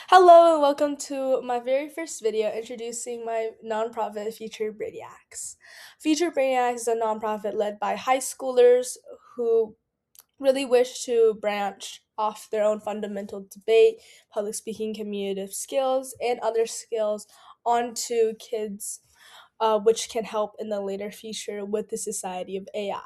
Hello and welcome to my very first video introducing my nonprofit Future Brainiacs. Future Brainiacs is a nonprofit led by high schoolers who really wish to branch off their own fundamental debate, public speaking, communicative skills, and other skills onto kids, which can help in the later future with the society of AI.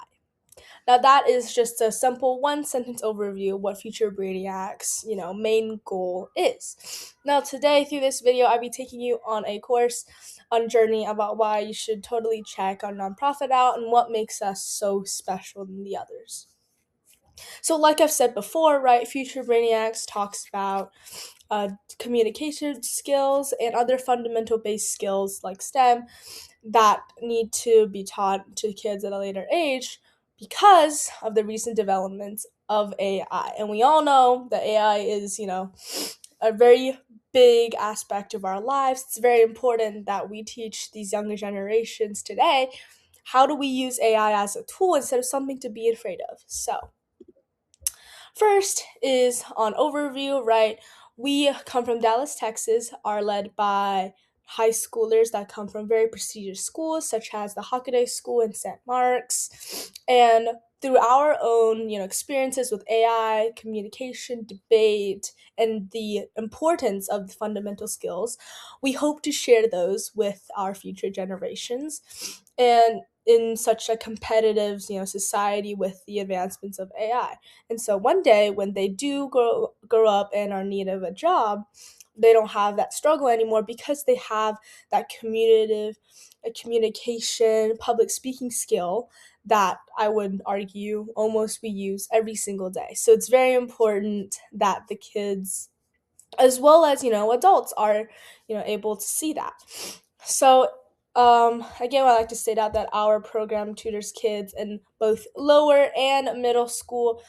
Now that is just a simple one sentence overview of what Future Brainiacs, main goal is. Now today through this video I'll be taking you on a course on journey about why you should totally check our nonprofit out and what makes us so special than the others. So like I've said before, right, Future Brainiacs talks about communication skills and other fundamental based skills like STEM that need to be taught to kids at a later age because of the recent developments of AI. And we all know that AI is, a very big aspect of our lives. It's very important that we teach these younger generations today how do we use AI as a tool instead of something to be afraid of. So, first is on overview, right? We come from Dallas, Texas, are led by high schoolers that come from very prestigious schools such as the Hockaday School in St. Mark's. And through our own, experiences with AI, communication, debate, and the importance of the fundamental skills, we hope to share those with our future generations. And in such a competitive, society with the advancements of AI. And so one day when they do grow up and are in need of a job, they don't have that struggle anymore because they have that communication, public speaking skill that I would argue almost we use every single day. So it's very important that the kids as well as adults are able to see that. So again, I like to state out that our program tutors kids in both lower and middle school,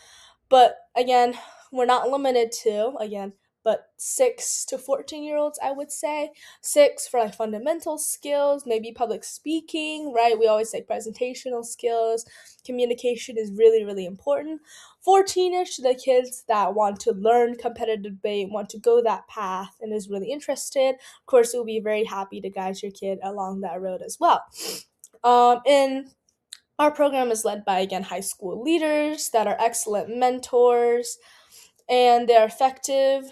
but again, we're not limited to, but 6 to 14 year olds, I would say. 6 for like fundamental skills, maybe public speaking, right? We always say presentational skills. Communication is really, really important. 14ish to the kids that want to learn competitive debate, want to go that path, and is really interested. Of course, we'll be very happy to guide your kid along that road as well. In our program is led by, again, high school leaders that are excellent mentors and they're effective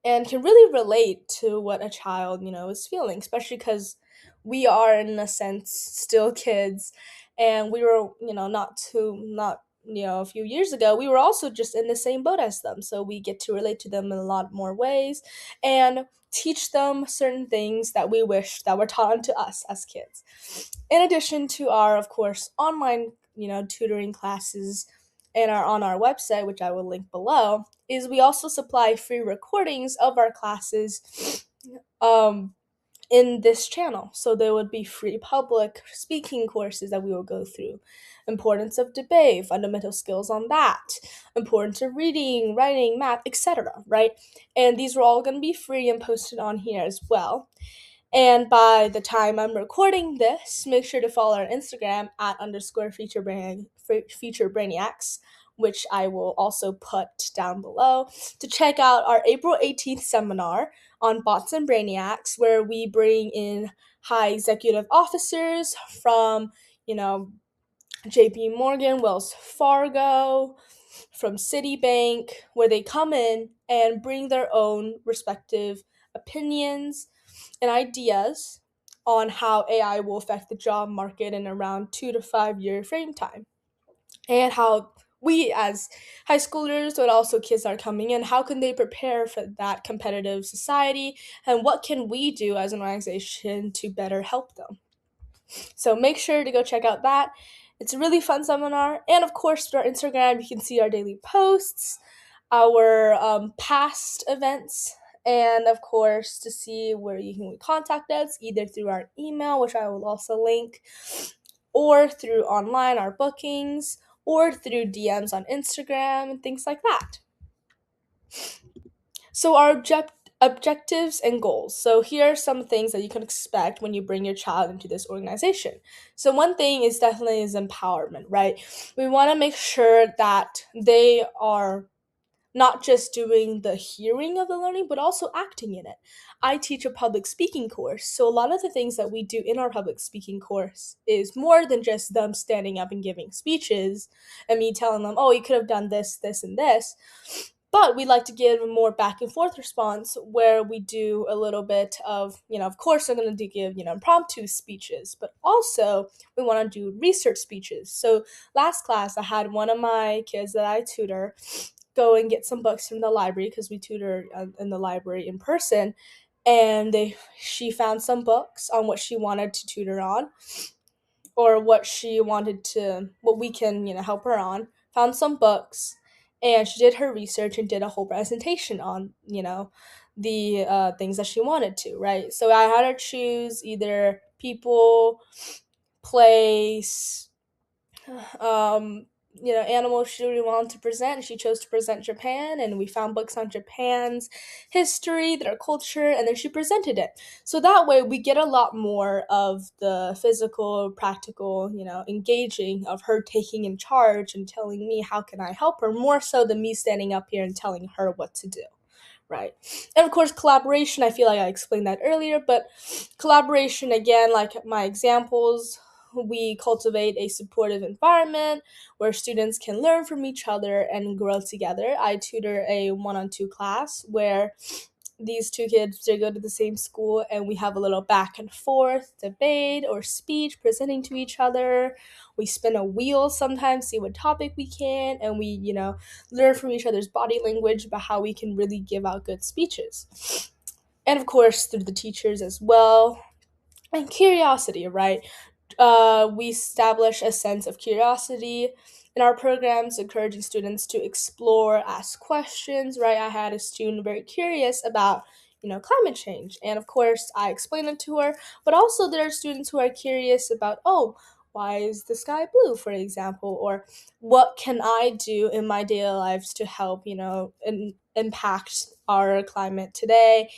and can really relate to what a child, is feeling, especially because we are, in a sense, still kids. And we were, not a few years ago, we were also just in the same boat as them. So we get to relate to them in a lot more ways and teach them certain things that we wish that were taught to us as kids. In addition to our, of course, online, tutoring classes and are on our website, which I will link below, is we also supply free recordings of our classes um, in this channel. So there would be free public speaking courses that we will go through. Importance of debate, fundamental skills on that, importance of reading, writing, math, etc. Right? And these are all going to be free and posted on here as well. And by the time I'm recording this, make sure to follow our Instagram at _feature Brainiacs, which I will also put down below, to check out our April 18th seminar on bots and Brainiacs, where we bring in high executive officers from, JP Morgan, Wells Fargo, from Citibank, where they come in and bring their own respective opinions and ideas on how AI will affect the job market in around 2 to 5 year frame time, and how we as high schoolers but also kids are coming in, how can they prepare for that competitive society, and what can we do as an organization to better help them. So make sure to go check out that. It's a really fun seminar. And of course, through our Instagram, you can see our daily posts, our past events, and of course, to see where you can contact us, either through our email, which I will also link, or through online, our bookings, or through DMs on Instagram, and things like that. So our objectives and goals. So here are some things that you can expect when you bring your child into this organization. So one thing is empowerment, right? We want to make sure that they are not just doing the hearing of the learning, but also acting in it. I teach a public speaking course, so a lot of the things that we do in our public speaking course is more than just them standing up and giving speeches and me telling them, oh, you could have done this, this, and this. But we like to give a more back and forth response where we do a little bit of, of course, I'm going to give, impromptu speeches, but also we want to do research speeches. So last class, I had one of my kids that I tutor go and get some books from the library because we tutor in the library in person. And she found some books on what she wanted to tutor on, or what we can help her on. Found some books, and she did her research and did a whole presentation on the things that she wanted to, right? So I had her choose either people, place, um, animals she really wanted to present. She chose to present Japan, and we found books on Japan's history, their culture, and then she presented it. So that way, we get a lot more of the physical, practical, engaging of her taking in charge and telling me how can I help her, more so than me standing up here and telling her what to do. Right. And of course, collaboration, I feel like I explained that earlier, but collaboration, again, like my examples, we cultivate a supportive environment where students can learn from each other and grow together. I tutor a one-on-two class where these two kids, they go to the same school, and we have a little back and forth debate or speech presenting to each other. We spin a wheel sometimes, see what topic we can, and we learn from each other's body language about how we can really give out good speeches. And of course through the teachers as well. And curiosity, right? We establish a sense of curiosity in our programs, encouraging students to explore, ask questions, right? I had a student very curious about, climate change. And of course, I explained it to her, but also there are students who are curious about, oh, why is the sky blue, for example, or what can I do in my daily lives to help, impact our climate today?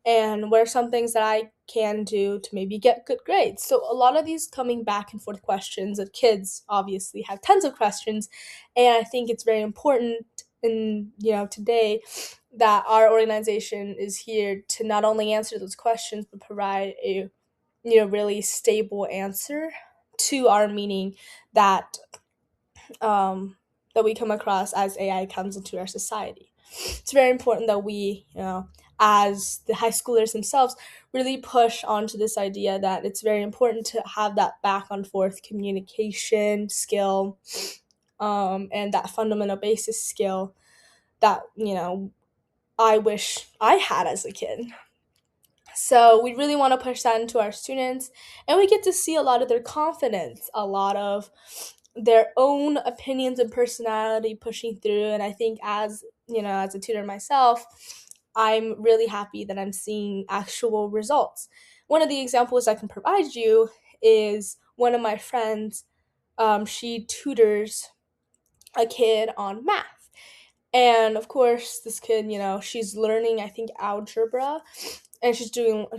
And what are some things that I can do to maybe get good grades? So a lot of these coming back and forth questions, that kids obviously have tons of questions, and I think it's very important in today that our organization is here to not only answer those questions but provide a really stable answer to our meaning that that we come across as AI comes into our society. It's very important that we, as the high schoolers themselves, really push onto this idea that it's very important to have that back and forth communication skill, and that fundamental basis skill that, I wish I had as a kid. So we really want to push that into our students, and we get to see a lot of their confidence, a lot of their own opinions and personality pushing through. And I think as as a tutor myself, I'm really happy that I'm seeing actual results. One of the examples I can provide you is one of my friends. She tutors a kid on math. And of course, this kid, she's learning, I think, algebra, and she's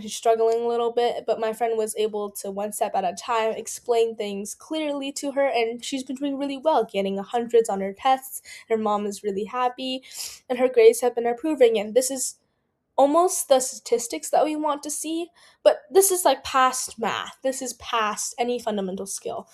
struggling a little bit, but my friend was able to, one step at a time, explain things clearly to her, and she's been doing really well, getting hundreds on her tests. Her mom is really happy, and her grades have been improving, and this is almost the statistics that we want to see, but this is like past math. This is past any fundamental skill,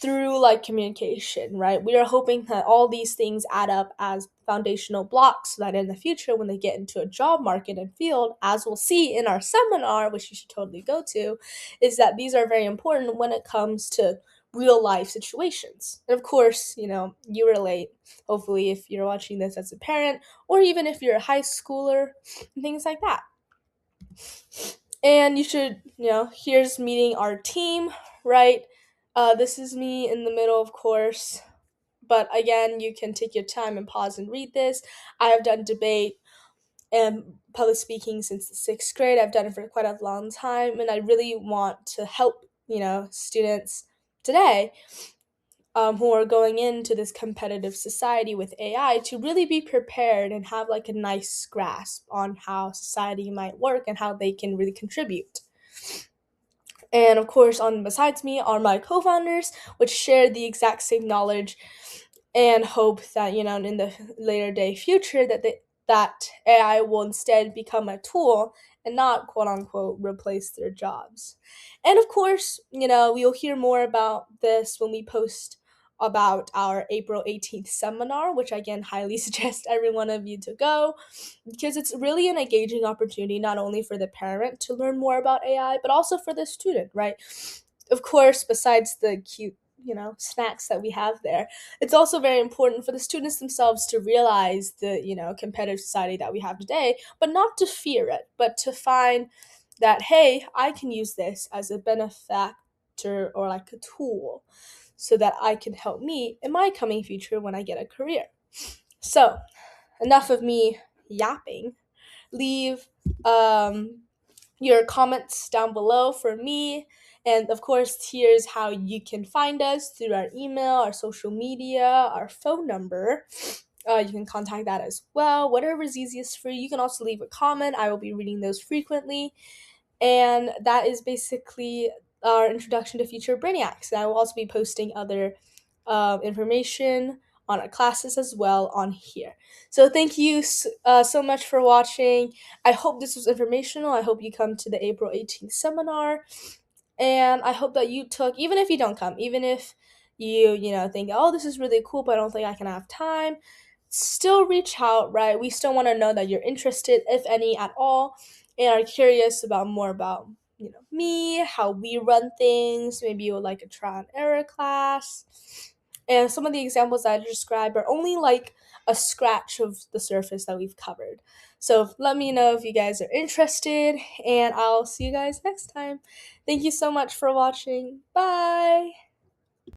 through like communication, right? We are hoping that all these things add up as foundational blocks so that in the future, when they get into a job market and field, as we'll see in our seminar, which you should totally go to, is that these are very important when it comes to real life situations. And of course, you relate, hopefully, if you're watching this as a parent, or even if you're a high schooler, and things like that. And you should, here's meeting our team, right? This is me in the middle, of course. But again, you can take your time and pause and read this. I have done debate and public speaking since the sixth grade. I've done it for quite a long time, and I really want to help, students today, who are going into this competitive society with AI, to really be prepared and have like a nice grasp on how society might work and how they can really contribute. And of course, on besides me are my co-founders, which share the exact same knowledge and hope that, in the later day future that AI will instead become a tool and not quote unquote replace their jobs. And of course, you'll hear more about this when we post about our April 18th seminar, which I again highly suggest every one of you to go, because it's really an engaging opportunity not only for the parent to learn more about AI, but also for the student, right? Of course, besides the cute, snacks that we have there, it's also very important for the students themselves to realize the, competitive society that we have today, but not to fear it, but to find that, hey, I can use this as a benefactor or like a tool so that I can help me in my coming future when I get a career. So, enough of me yapping. Leave your comments down below for me. And of course, here's how you can find us through our email, our social media, our phone number. You can contact that as well, whatever is easiest for you. You can also leave a comment. I will be reading those frequently. And that is basically our introduction to future Brainiacs. And I will also be posting other information on our classes as well on here. So thank you so much for watching. I hope this was informational. I hope you come to the April 18th seminar. And I hope that you took, even if you don't come, even if you think, oh, this is really cool, but I don't think I can have time, still reach out, right? We still want to know that you're interested, if any at all, and are curious about more about, me, how we run things. Maybe you would like a trial and error class. And some of the examples I described are only like a scratch of the surface that we've covered. So let me know if you guys are interested, and I'll see you guys next time. Thank you so much for watching. Bye!